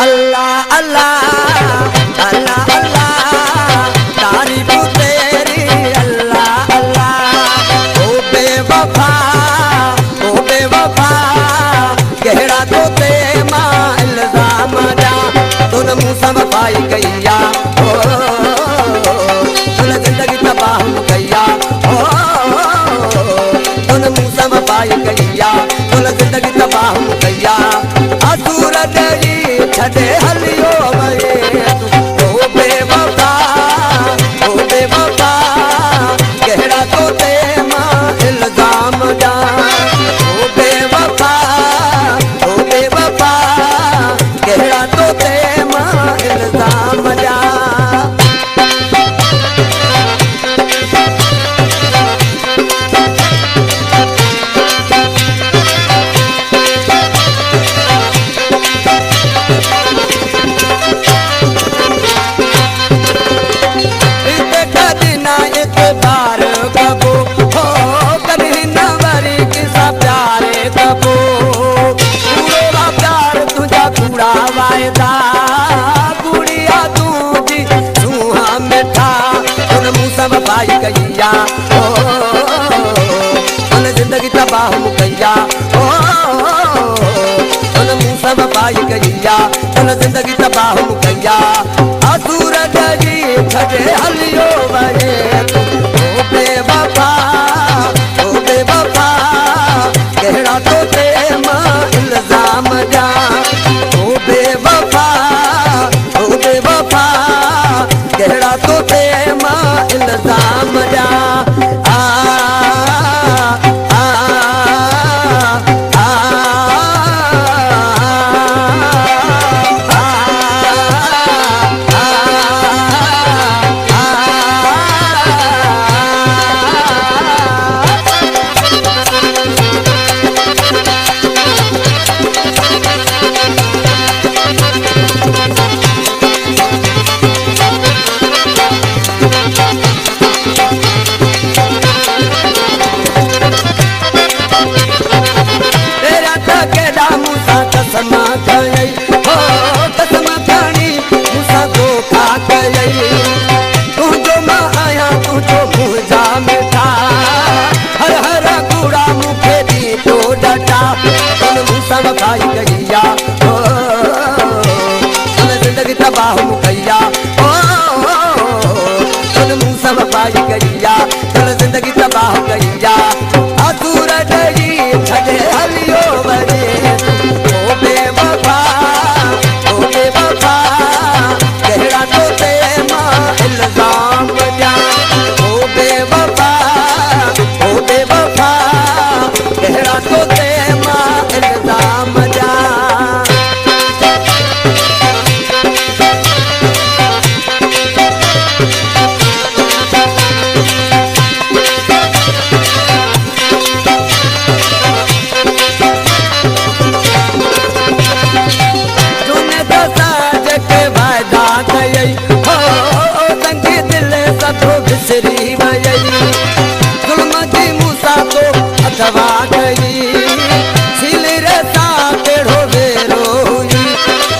अल्लाह अल्लाह अल्लाह अल्लाह तारीफ तेरी अल्लाह अल्लाह। ओ बेवफा गहरा तो ते मां इल्जाम जा तुन मूसा वफाई कईया ओ तुन जिंदगी तबाह कईया ओ तुन मूसा वफाई कईया तुन जिंदगी तबाह कईया असूर दई छड़े हलियो वए ओ बेवफा गहरा तो ते मां इल्जाम जा ओ बेवफा गहरा तो ते मां इल्जाम जा। गुड़िया दूजी सुहा मिठा तुन मूसा वफाई कईया ओ तुन जिंदगी तबाह कईया ओ तुन मूसा वफाई कईया तुन जिंदगी तबाह कईया असूर दई छड़े हलियो वए ओ बेवफा गहरा तो ते मां इल्जाम जा ओ बेवफा गहरा तो ते मां इल्जाम जा। कसम कई हो कसम खणी मूसा धोखा कई तुझो मां आया तुझो मुंहिंजा मिठा हर हर कूड़ा मूंखे दी तो डटा तुन मूसा वफाई कईया ओ तुन जिंदगी तबाह कईया ओ तुन मूसा वफाई कईया तुन जिंदगी तबाह कईया असूर दई छड़े हलियो वरे गहरा तो ते मां इल्जाम जा ओ बेवफा गहरा तो ते मां इल्जाम जा। बिसरी वई जुल्म जी मूसा तो अथवा कई सिले रसा केड़ो वेरो हुई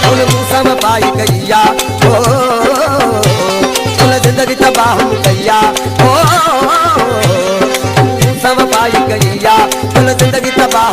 तुन मूसा वफाई कईया ओ तुन जिंदगी तबाह कईया ओ मूसा वफाई कईया तुन जिंदगी तबाह